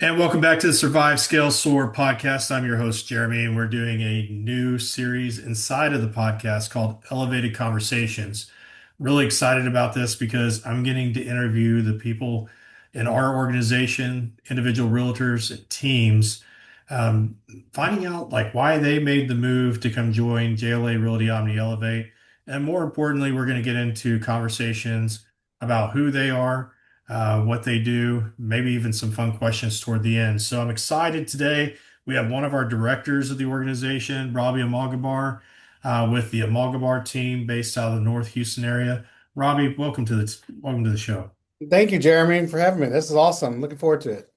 And welcome back to the Survive Scale Soar Podcast. I'm your host, Jeremy, and we're doing a new series inside of the podcast called Elevated Conversations. Really excited about this because I'm getting to interview the people in our organization, individual realtors and teams, um, finding out like why they made the move to come join JLA Realty Omnia Elevate. And more importantly, we're going to get into conversations about who they are, what they do, maybe even some fun questions toward the end. So I'm excited today. We have one of our directors of the organization, Robby Almogabar, with the Almogabar team based out of the North Houston area. Robby, welcome to the show. Thank you, Jeremy, for having me. This is awesome. Looking forward to it.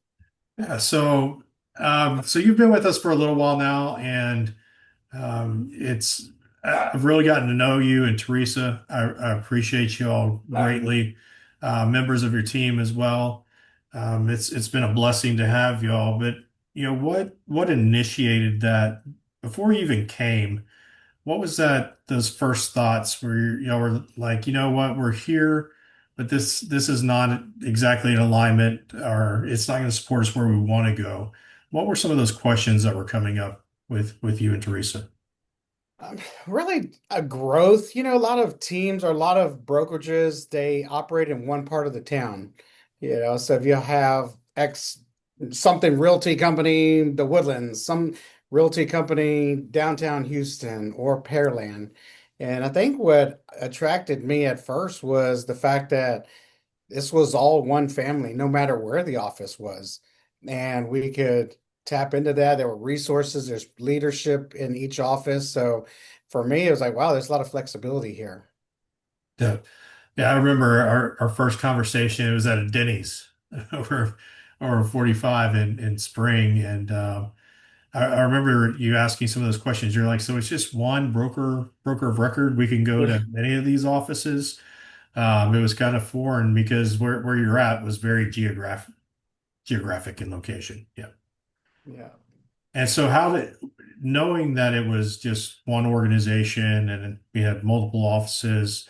Yeah, so you've been with us for a little while now, and it's I've really gotten to know you and Teresa. I appreciate you all greatly, members of your team as well. It's been a blessing to have you all. But what initiated that before you even came? What was those first thoughts where y'all were like, you know what, we're here, but this is not exactly in alignment, or it's not going to support us where we want to go. What were some of those questions that were coming up with you and Teresa? Really, a growth. A lot of teams or a lot of brokerages, they operate in one part of the town. So if you have X something realty company, the Woodlands, some realty company downtown Houston or Pearland. And I think what attracted me at first was the fact that this was all one family, no matter where the office was. And we could tap into that. There were resources, there's leadership in each office. So for me, it was like, wow, there's a lot of flexibility here. Yeah. Yeah, I remember our first conversation. It was at a Denny's over 45 in spring. And I remember you asking some of those questions. You're like, so it's just one broker of record. We can go Yeah. to any of these offices. It was kind of foreign because where you're at was very geographic in location. Yeah. Yeah. And so knowing that it was just one organization and we had multiple offices,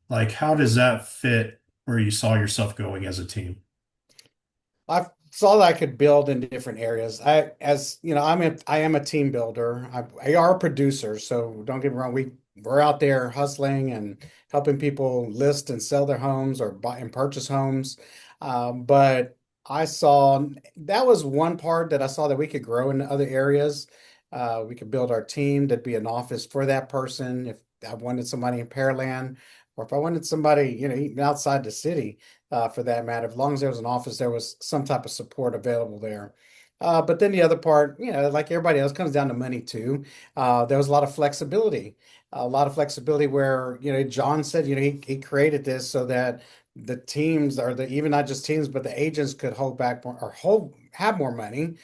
like how does that fit where you saw yourself going as a team? I saw that I could build in different areas. As you know, I am a team builder. I are a producer, so don't get me wrong. We're out there hustling and helping people list and sell their homes or buy and purchase homes. But I saw that was one part that I saw that we could grow in other areas. We could build our team. There'd be an office for that person. If I wanted somebody in Pearland, or if I wanted somebody, even outside the city for that matter. As long as there was an office, there was some type of support available there. But then the other part, like everybody else, comes down to money too. There was a lot of flexibility where, John said, he created this so that the teams or the even not just teams, but the agents could hold back more or have more money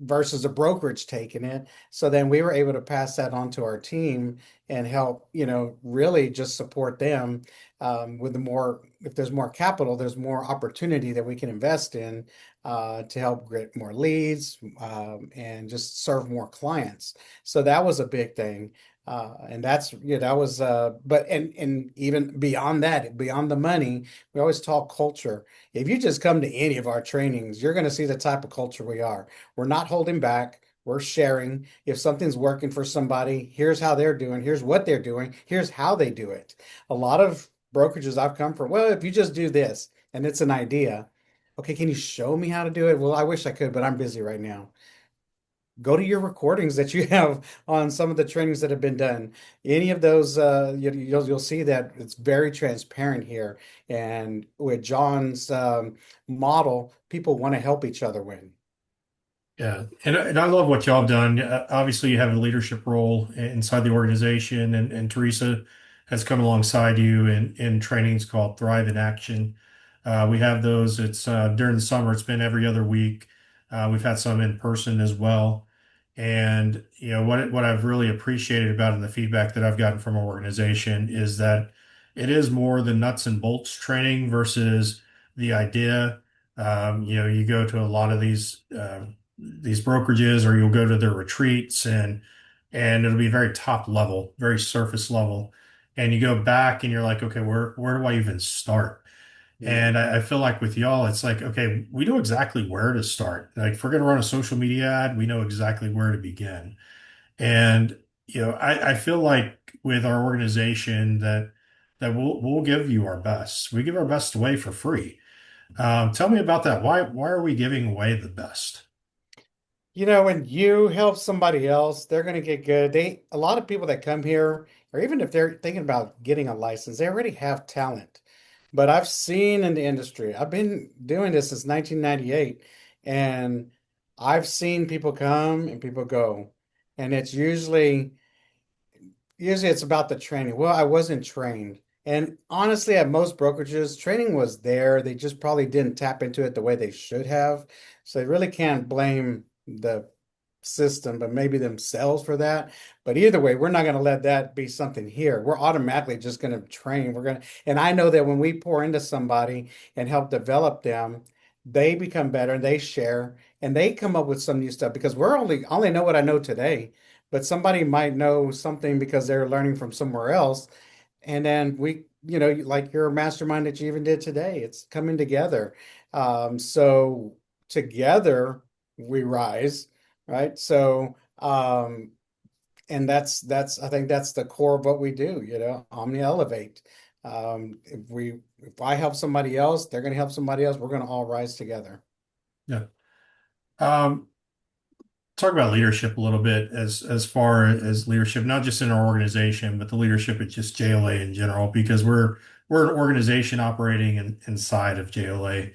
versus a brokerage taking it. So then we were able to pass that on to our team and help, really just support them with if there's more capital, there's more opportunity that we can invest in to help get more leads and just serve more clients. So that was a big thing. And that's, that was, but, and even beyond that, beyond the money, we always talk culture. If you just come to any of our trainings, you're going to see the type of culture we are. We're not holding back. We're sharing. If something's working for somebody, here's how they're doing. Here's what they're doing. Here's how they do it. A lot of brokerages I've come from, well, if you just do this and it's an idea, okay, can you show me how to do it? Well, I wish I could, but I'm busy right now. Go to your recordings that you have on some of the trainings that have been done. Any of those, you'll see that it's very transparent here. And with John's model, people want to help each other win. Yeah, and I love what y'all have done. Obviously, you have a leadership role inside the organization, and Teresa has come alongside you in trainings called Thrive in Action. We have those. It's during the summer. It's been every other week. We've had some in person as well. And what I've really appreciated about it and the feedback that I've gotten from our organization is that it is more the nuts and bolts training versus the idea. You go to a lot of these brokerages or you'll go to their retreats and it'll be very top level, very surface level. And you go back and you're like, okay, where do I even start? Mm. And I feel like with y'all, it's like, okay, we know exactly where to start. Like if we're going to run a social media ad, we know exactly where to begin. And I feel like with our organization that we'll give you our best. We give our best away for free. Tell me about that. Why are we giving away the best? When you help somebody else, they're going to get good. A lot of people that come here, or even if they're thinking about getting a license, they already have talent. But I've seen in the industry, I've been doing this since 1998, and I've seen people come and people go. And it's usually it's about the training. Well, I wasn't trained. And honestly, at most brokerages, training was there. They just probably didn't tap into it the way they should have. So they really can't blame the system, but maybe themselves for that. But either way, we're not going to let that be something here. We're automatically just going to train. And I know that when we pour into somebody and help develop them, they become better and they share and they come up with some new stuff because I only know what I know today, but somebody might know something because they're learning from somewhere else. And then like your mastermind that you even did today, it's coming together. So together we rise, right? And I think that's the core of what we do, Omnia Elevate. If I help somebody else, they're going to help somebody else. We're going to all rise together. Yeah. Um, Talk about leadership a little bit as far as leadership, not just in our organization, but the leadership at just JLA in general, because we're an organization operating inside of JLA.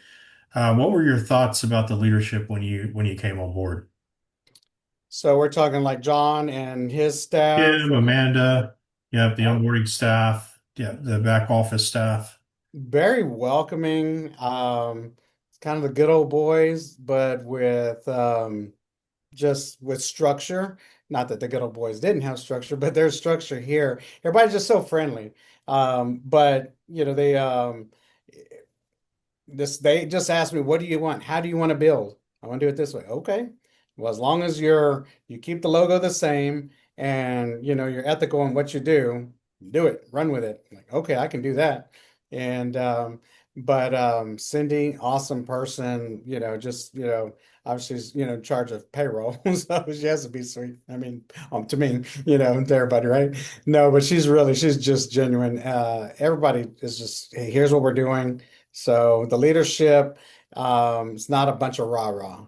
What were your thoughts about the leadership when you came on board? So we're talking like John and his staff. Kim, Amanda, yeah, the Oh, onboarding staff, yeah, the back office staff. very welcoming. It's kind of the good old boys, but with just with structure. Not that the good old boys didn't have structure, but there's structure here. Everybody's just so friendly. But they just asked me, what do you want? How do you want to build? I want to do it this way. Okay. Well, as long as you keep the logo the same and you're ethical in what you do it, run with it. Like, okay, I can do that. And but Cindy, awesome person, just obviously she's in charge of payroll, so she has to be sweet. I mean, to me, to everybody, right? No, but she's just genuine. Everybody is just, hey, here's what we're doing. So the leadership, it's not a bunch of rah-rah.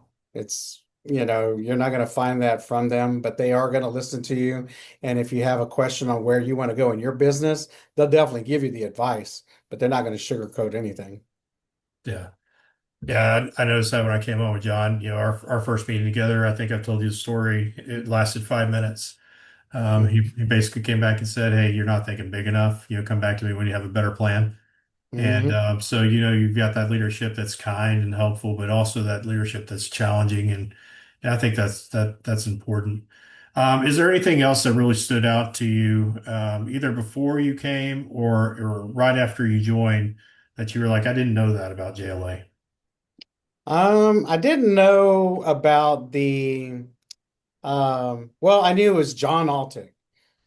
You're not going to find that from them, but they are going to listen to you. And if you have a question on where you want to go in your business, they'll definitely give you the advice, but they're not going to sugarcoat anything. Yeah. Yeah, I noticed that when I came on with John, our first meeting together, I think I've told you the story. It lasted 5 minutes. He basically came back and said, "Hey, you're not thinking big enough. Come back to me when you have a better plan." And Hmm. so, you've got that leadership that's kind and helpful, but also that leadership that's challenging. And I think that's important. Is there anything else that really stood out to you, either before you came or right after you joined, that you were like, I didn't know that about JLA? I didn't know about well, I knew it was John Altick.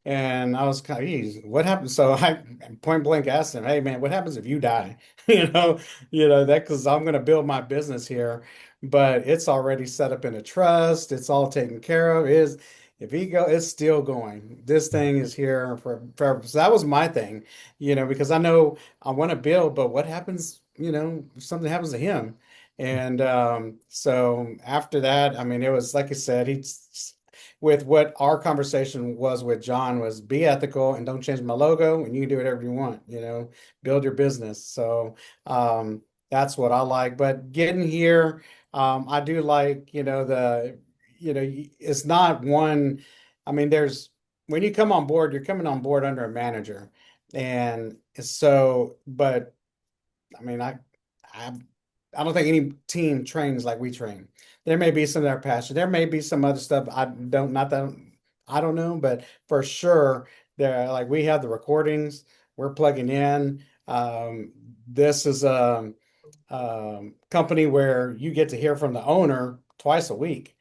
And I was kind of, geez, what happens? So I point blank asked him, "Hey man, what happens if you die?" That because I'm going to build my business here, but it's already set up in a trust. It's all taken care of. Is If he go, it's still going. This thing is here for forever. So that was my thing, because I know I want to build, but what happens, if something happens to him? And so after that, I mean, it was like I said, he's with what our conversation was with John was be ethical and don't change my logo and you can do whatever you want, build your business. So that's what I like. But getting here, I do like, it's not one, I mean, when you come on board, you're coming on board under a manager. And so, but I mean, I I don't think any team trains like we train. There may be some that are passionate. There may be some other stuff not that I don't know, but for sure, there like we have the recordings. We're plugging in. This is a company where you get to hear from the owner twice a week.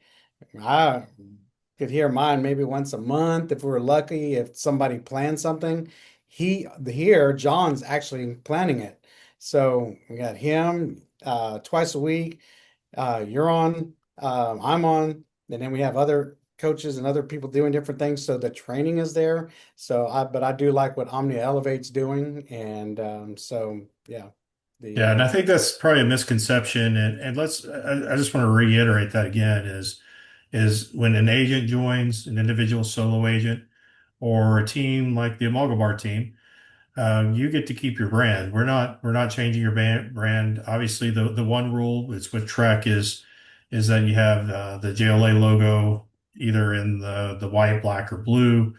I could hear mine maybe once a month if we were lucky. If somebody planned something, here, John's actually planning it. So we got him twice a week. You're on, I'm on, and then we have other coaches and other people doing different things. So the training is there. But I do like what Omnia Elevate's doing, and so yeah, the Yeah, and I think that's probably a misconception. And I just want to reiterate that again is when an agent joins, an individual solo agent, or a team like the Almogabar team, you get to keep your brand. We're not changing your brand. Obviously, the one rule is with Trek is that you have the JLA logo either in the white, black, or blue,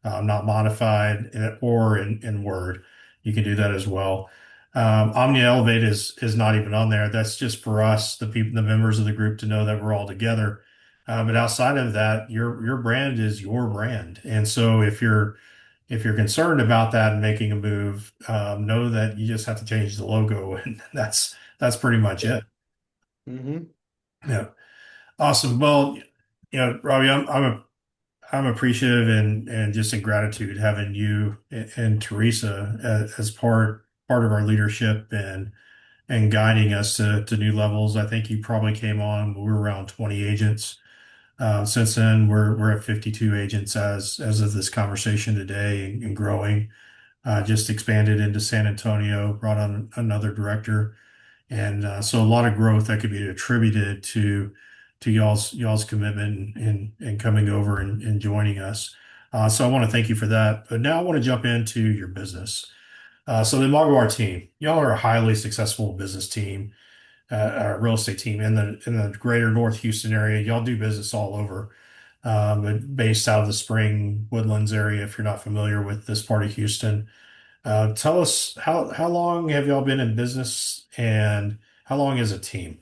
not modified, or in Word. You can do that as well. Omnia Elevate is not even on there. That's just for us, the people, the members of the group, to know that we're all together. But outside of that, your brand is your brand, and so if you're concerned about that and making a move, know that you just have to change the logo, and that's pretty much yeah. it. Hmm. Yeah, awesome. Well, Robbie, I'm appreciative and just in gratitude having you and Teresa as part of our leadership and guiding us to new levels. I think you probably came on when we were around 20 agents. Since then, we're at 52 agents as of this conversation today and growing. Just expanded into San Antonio, brought on another director, and so a lot of growth that could be attributed to y'all's commitment and coming over and joining us. So I want to thank you for that. But now I want to jump into your business. So the Almogabar team, y'all are a highly successful business team, real estate team in the greater North Houston area. Y'all do business all over, but based out of the Spring Woodlands area. If you're not familiar with this part of Houston. Tell us how long have y'all been in business and how long is a team?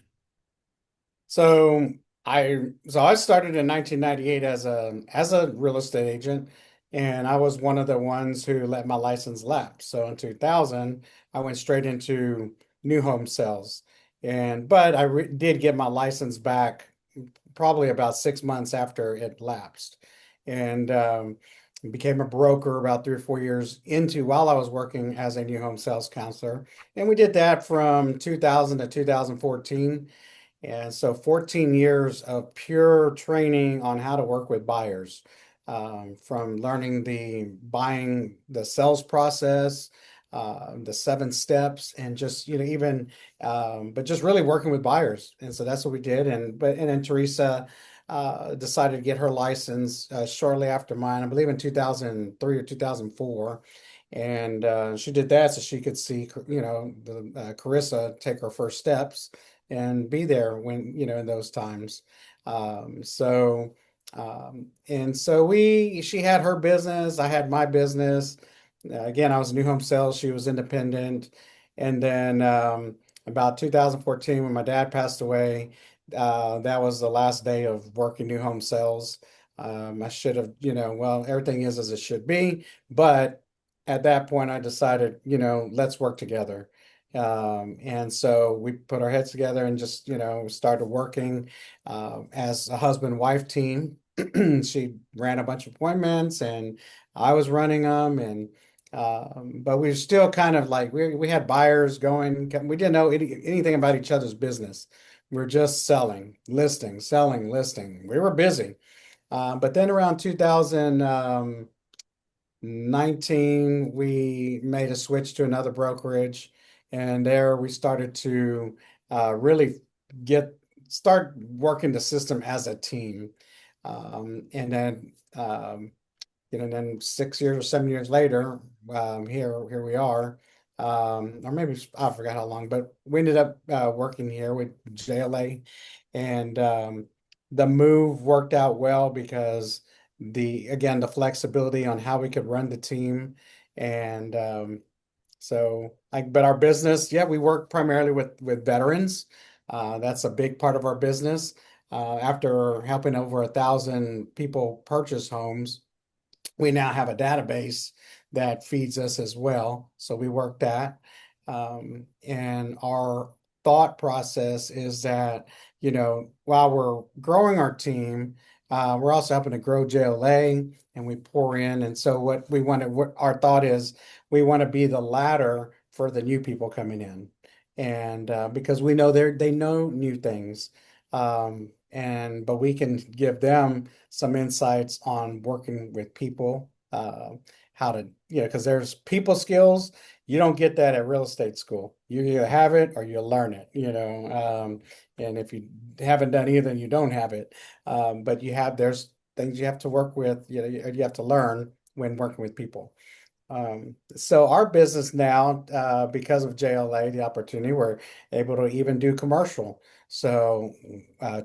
So I started in 1998 as a real estate agent, and I was one of the ones who let my license lapse. So in 2000, I went straight into new home sales, and but did get my license back probably about 6 months after it lapsed, and became a broker about 3 or 4 years into while I was working as a new home sales counselor, and we did that from 2000 to 2014. And so 14 years of pure training on how to work with buyers, from learning the sales process, the 7 steps, and just, but just really working with buyers. And so that's what we did. And then Teresa decided to get her license shortly after mine, I believe in 2003 or 2004. And she did that so she could see, Carissa take her first steps and be there when, in those times. And so she had her business, I had my business. Again, I was new home sales, she was independent. And then about 2014, when my dad passed away, that was the last day of working new home sales. I should have, well, everything is as it should be. But at that point, I decided, let's work together. And so we put our heads together and just, started working as a husband-wife team. She ran a bunch of appointments and I was running them. And but we were still kind of like we had buyers going. We didn't know anything about each other's business. We were just selling, listing, selling, listing. We were busy. But then around 2019, we made a switch to another brokerage, and there we started to really start working the system as a team. And then then 6 years or 7 years later, here we are. Or maybe I forgot how long, but we ended up working here with JLA, and the move worked out well because the flexibility on how we could run the team. And but our business, yeah, we work primarily with veterans. That's a big part of our business. After helping over 1,000 people purchase homes, we now have a database that feeds us as well. So we work that. And our thought process is that, while we're growing our team, We're also helping to grow JLA, and we pour in. And so what our thought is, we want to be the ladder for the new people coming in, and because we know they know new things, and but we can give them some insights on working with people, how to, because there's people skills. You don't get that at real estate school. You either have it or you learn it, and if you haven't done either, you don't have it. But there's things you have to work with, you have to learn when working with people. So our business now, because of JLA, the opportunity, we're able to even do commercial. So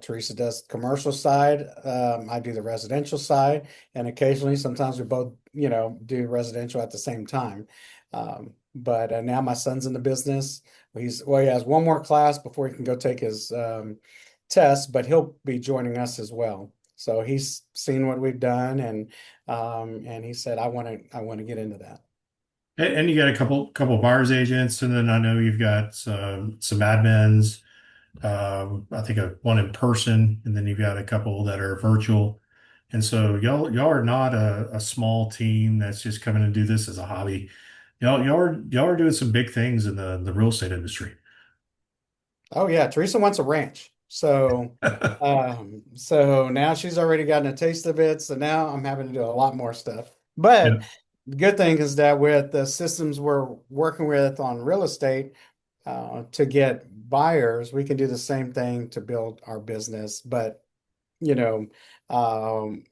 Teresa does commercial side, I do the residential side, and occasionally, sometimes we both, do residential at the same time. But now my son's in the business. He has one more class before he can go take his test, but he'll be joining us as well. So he's seen what we've done, and he said, I want to get into that. And you got a couple buyers agents, and then I know you've got some admins. I think one in person, and then you've got a couple that are virtual. And so y'all are not a small team that's just coming to do this as a hobby. Y'all are doing some big things in the real estate industry. Oh yeah, Teresa wants a ranch. So now she's already gotten a taste of it. So now I'm having to do a lot more stuff. But Yeah. the good thing is that with the systems we're working with on real estate, to get buyers, we can do the same thing to build our business, but you know,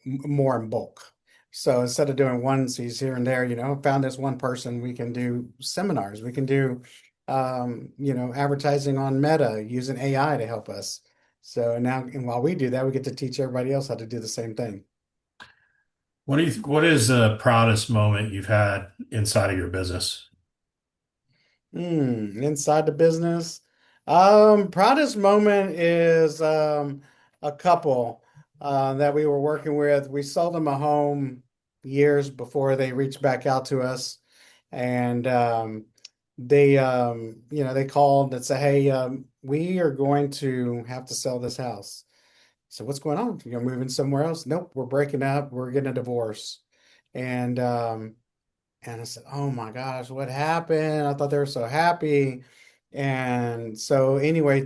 more in bulk. So instead of doing onesies here and there, found this one person, we can do seminars. We can do, advertising on Meta using AI to help us. So now, and while we do that, we get to teach everybody else how to do the same thing. What is the proudest moment you've had inside of your business? Inside the business. Proudest moment is a couple that we were working with. We sold them a home years before they reached back out to us, and they called and said, "Hey, we are going to have to sell this house." So what's going on? You're moving somewhere else? Nope, we're breaking up. We're getting a divorce, and and I said, "Oh my gosh, what happened? I thought they were so happy." And so anyway,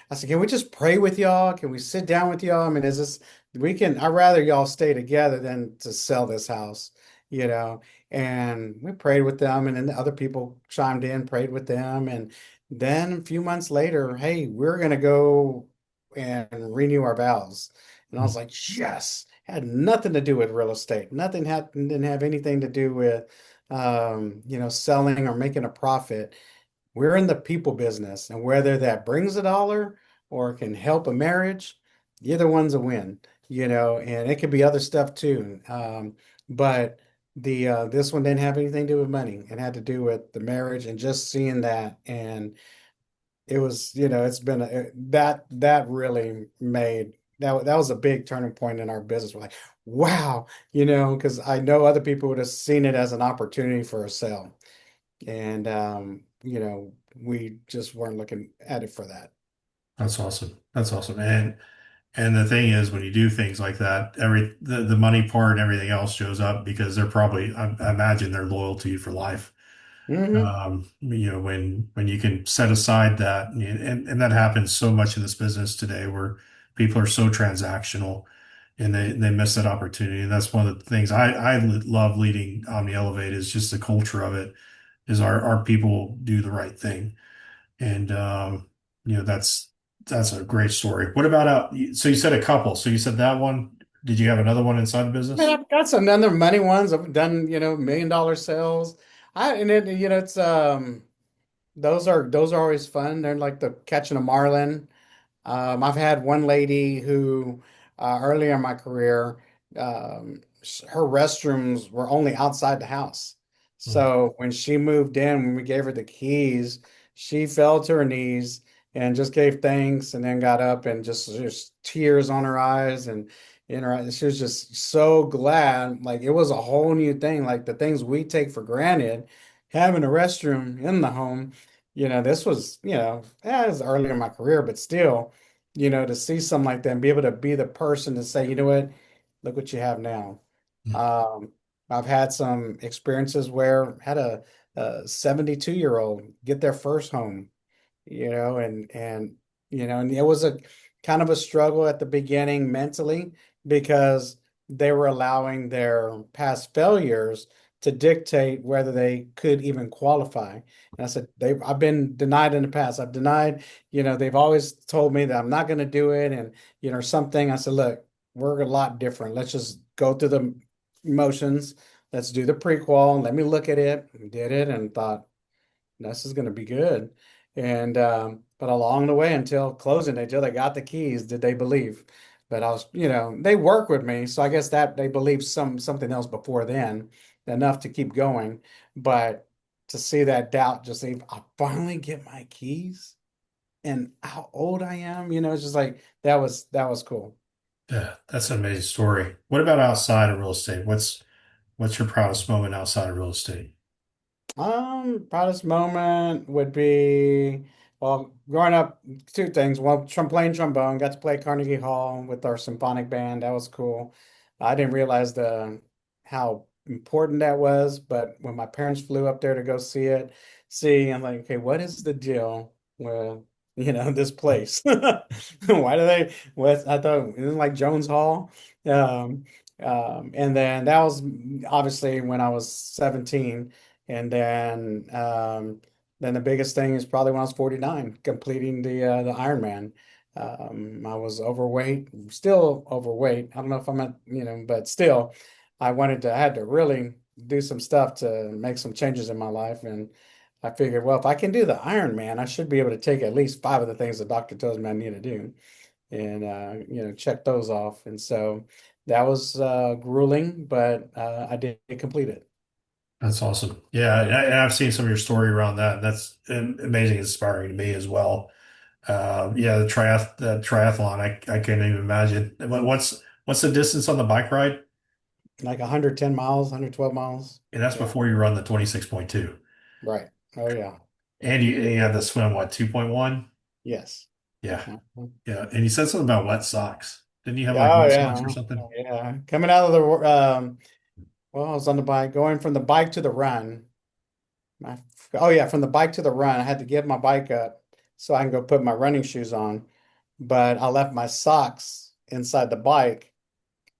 I said, "Can we just pray with y'all? Can we sit down with y'all? I mean, I'd rather y'all stay together than to sell this house, you know." And we prayed with them, and then the other people chimed in, prayed with them. And then a few months later, hey, we're gonna go and renew our vows. And I was like, yes, had nothing to do with real estate. Didn't have anything to do with selling or making a profit. We're in the people business, and whether that brings a dollar or can help a marriage, either one's a win, and it could be other stuff too. But the this one didn't have anything to do with money. It had to do with the marriage and just seeing that. And it was, it's been that really made that was a big turning point in our business. We're like, wow, because I know other people would have seen it as an opportunity for a sale. And we just weren't looking at it for that. That's awesome. That's awesome. And the thing is, when you do things like that, the money part and everything else shows up because they're probably, I imagine they're loyal to you for life. Hmm. When you can set aside that, and that happens so much in this business today, where people are so transactional, and they miss that opportunity. And that's one of the things I love leading Omnia Elevate, is just the culture of it, is our people do the right thing. And that's a great story. What about so you said a couple. So you said that one. Did you have another one inside the I mean, business? I've got some other money ones. I've done, $1 million sales. And then, it's those are always fun. They're like the catching a marlin. I've had one lady who, earlier in my career, her restrooms were only outside the house. Mm. So when she moved in, when we gave her the keys, she fell to her knees and just gave thanks, and then got up and just tears on her eyes and in her eyes. She was just so glad. Like it was a whole new thing. Like the things we take for granted, having a restroom in the home. This was, yeah, it was early in my career, but still, to see something like that and be able to be the person to say, you know what, look what you have now. Um, I've had some experiences where I had a 72-year-old get their first home, and it was a kind of a struggle at the beginning mentally because they were allowing their past failures to dictate whether they could even qualify. And I said, I've been denied in the past. I've denied, they've always told me that I'm not going to do it, and something. I said, look, we're a lot different. Let's just go through the motions. Let's do the prequel. Let me look at it. We did it and thought, this is going to be good. And but along the way until closing, until they got the keys, did they believe? But I was, they work with me, so I guess that they believed something else before then, enough to keep going. But to see that doubt, just say, I finally get my keys, and how old I am, it's just like that was cool. Yeah, that's an amazing story. What about outside of real estate? What's your proudest moment outside of real estate? Proudest moment would be, well, growing up, two things. One, playing trombone, got to play Carnegie Hall with our symphonic band. That was cool. I didn't realize the how important that was, but when my parents flew up there to go I'm like, okay, what is the deal with, this place? Why do they, what, I thought it was like Jones Hall. Um, and then that was obviously when I was 17. And then the biggest thing is probably when I was 49, completing the Ironman. I was overweight, still overweight. I don't know if I'm at, but still, I had to really do some stuff to make some changes in my life. And I figured, well, if I can do the Ironman, I should be able to take at least five of the things the doctor tells me I need to do and, check those off. And so that was grueling, but I did complete it. That's awesome. Yeah, I've seen some of your story around that. That's amazing, inspiring to me as well. Yeah, the triathlon, I can't even imagine. What's the distance on the bike ride? Like 110 miles, 112 miles. And that's Yeah, before you run the 26.2. right. Oh, yeah. And you have to swim, what, 2.1? Yes. Yeah. Mhm. Yeah. And you said something about wet socks. Didn't you have like Yeah, oh, wet socks or yeah. something? Yeah. Coming out of well, I was on the bike, going from the bike to the run. My, oh, yeah, from the bike to the run, I had to give my bike up so I can go put my running shoes on. But I left my socks inside the bike.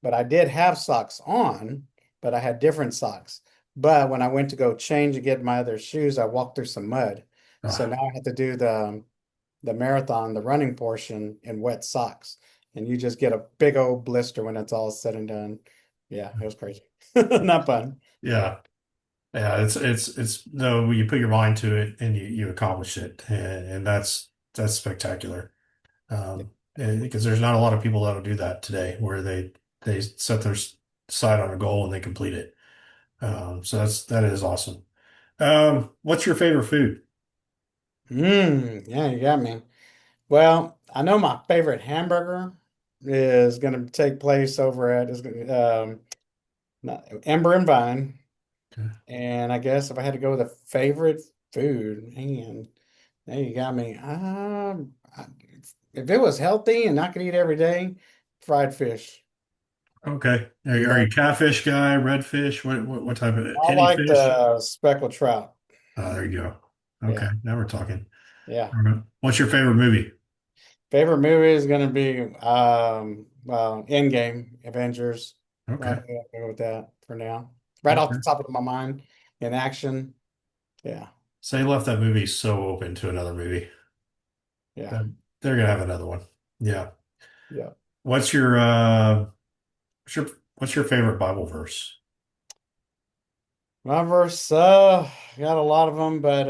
But I did have socks on, but I had different socks. But when I went to go change and get my other shoes, I walked through some mud. So Ah, now I had to do the marathon, the running portion in wet socks. And you just get a big old blister when it's all said and done. Yeah, it was crazy. Not fun. yeah. Yeah. It's no, you put your mind to it and you accomplish it. And that's spectacular. Because there's not a lot of people that'll do that today where they set their sight on a goal and they complete it. So that is awesome. What's your favorite food? Yeah, you got me. Well, I know my favorite hamburger is going to take place over at Ember and Vine. Okay. And I guess if I had to go with a favorite food, man, there you got me. If it was healthy and I could eat every day, fried fish. Okay. Are you Love. catfish guy, redfish? What type of I any like fish? the speckled trout. There you go. Okay, Yeah, now we're talking. yeah. All right. What's your favorite movie? Favorite movie is gonna be well, Endgame, Avengers. Okay. I'll go with that for now. Right off the Okay. top of my mind, in action. Yeah, So they left that movie so open to another movie. yeah, That they're gonna have another one. Yeah. yeah. What's your what's your favorite Bible verse? My verse, got a lot of them, but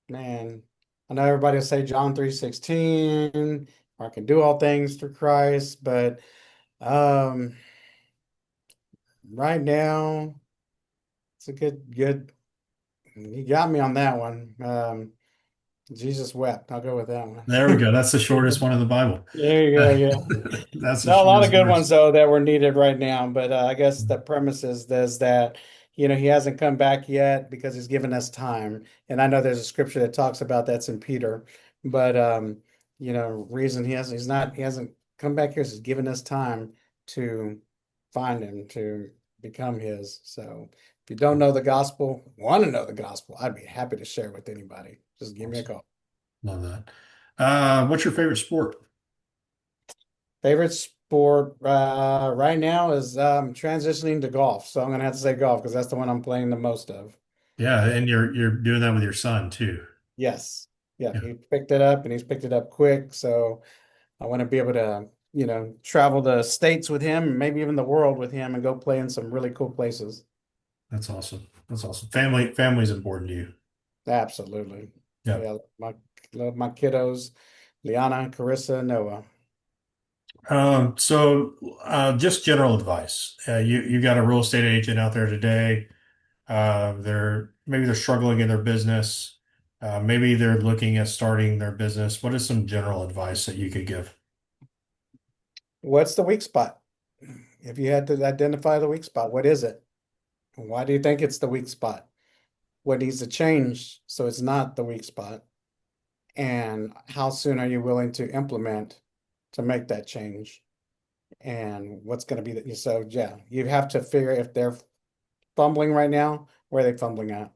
man, I know everybody will say John 3:16, or I can do all things through Christ, but um right now it's a good you got me on that one. Jesus wept. I'll go with that one. There we go. That's the shortest one of the Bible. There you go, yeah. That's the No, a lot of shortest good verse. ones though that were needed right now, but I guess the premise is that he hasn't come back yet because he's given us time. And I know there's a scripture that talks about that's in Peter, but reason he hasn't come back here is he's given us time to find him to become his. So if you don't know the gospel, want to know the gospel, I'd be happy to share with anybody. Just give me a Awesome. call. Love that. What's your favorite sport? Favorite sport right now is transitioning to golf. So I'm gonna have to say golf because that's the one I'm playing the most of. Yeah, and you're doing that with your son too. Yes. Yeah, Yeah, he picked it up and he's picked it up quick. So I want to be able to, travel the states with him, and maybe even the world with him and go play in some really cool places. that's awesome. That's awesome. Family's important to you. Absolutely. Yeah. Yeah, love my kiddos, Liana, Carissa, Noah. Just general advice. You got a real estate agent out there today. They're struggling in their business. Maybe they're looking at starting their business. What is some general advice that you could give? What's the weak spot? If you had to identify the weak spot, what is it? And why do you think it's the weak spot? What needs to change so it's not the weak spot? And how soon are you willing to implement to make that change? And what's going to be so yeah, you have to figure if they're fumbling right now, where are they fumbling at?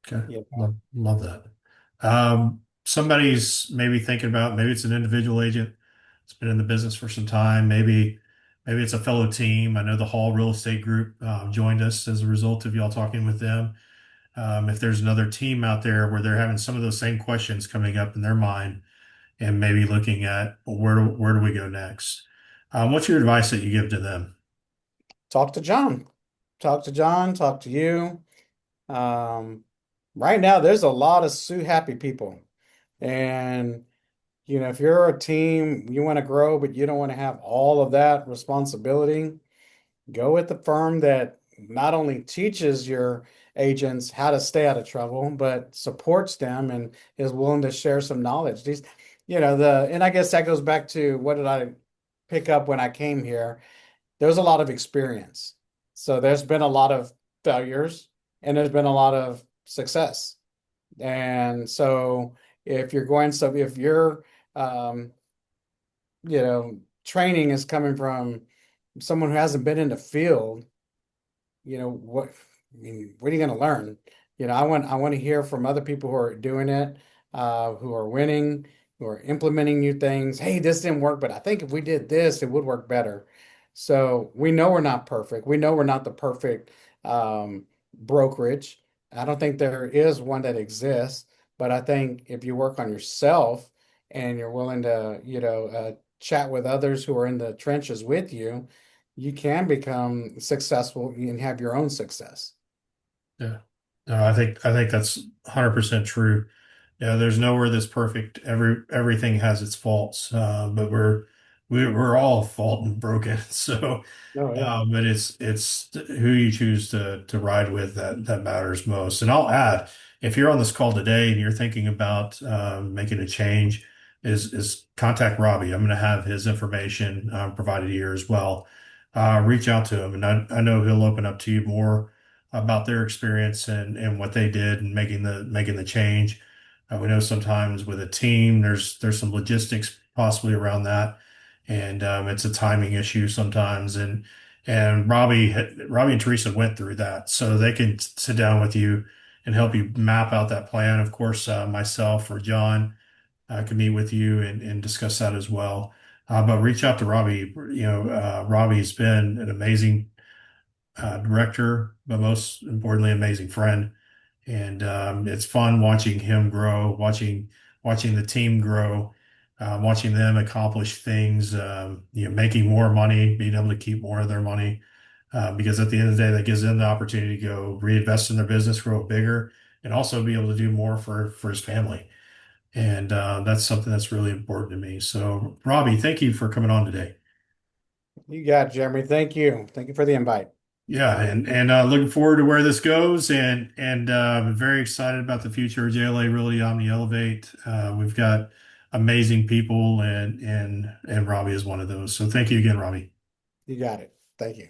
Okay, Yeah. love that. Somebody's maybe thinking about maybe it's an individual agent that's been in the business for some time. Maybe it's a fellow team. I know the Hall Real Estate Group joined us as a result of y'all talking with them. If there's another team out there where they're having some of those same questions coming up in their mind and maybe looking at, well, where do we go next? What's your advice that you give to them? Talk to John. Talk to John, talk to you. Um, right now, there's a lot of sue happy people. And, if you're a team, you want to grow, but you don't want to have all of that responsibility, go with the firm that not only teaches your agents how to stay out of trouble, but supports them and is willing to share some knowledge. And I guess that goes back to what did I pick up when I came here? There's a lot of experience. So there's been a lot of failures and there's been a lot of success. And so if your um, training is coming from someone who hasn't been in the field, what are you going to learn? I want to hear from other people who are doing it, who are winning, who are implementing new things. Hey, this didn't work, but I think if we did this, it would work better. So we know we're not perfect. We know we're not the perfect brokerage. I don't think there is one that exists, but I think if you work on yourself and you're willing to, chat with others who are in the trenches with you, you can become successful and have your own success. Yeah. No, I think that's 100% true. Yeah, there's nowhere that's perfect. Everything has its faults, but we're all fault and broken. So, Oh yeah. but it's who you choose to ride with that matters most. And I'll add, if you're on this call today and you're thinking about making a change, is contact Robby. I'm going to have his information provided here as well. Reach out to him, and I know he'll open up to you more about their experience and what they did and making the change. We know sometimes with a team, there's some logistics possibly around that, and it's a timing issue sometimes. And Robby and Teresa went through that, so they can sit down with you and help you map out that plan. Of course, myself or John can meet with you and discuss that as well. But reach out to Robby. Robby's been an amazing director, but most importantly, amazing friend. And it's fun watching him grow, watching the team grow, watching them accomplish things. Making more money, being able to keep more of their money, because at the end of the day, that gives them the opportunity to go reinvest in their business, grow it bigger, and also be able to do more for his family. And that's something that's really important to me. So, Robby, thank you for coming on today. You got it, Jeremy. Thank you. Thank you for the invite. Yeah, and looking forward to where this goes, and I'm very excited about the future of JLA Realty Omnia Elevate. We've got amazing people, and Robby is one of those. So thank you again, Robby. You got it. Thank you.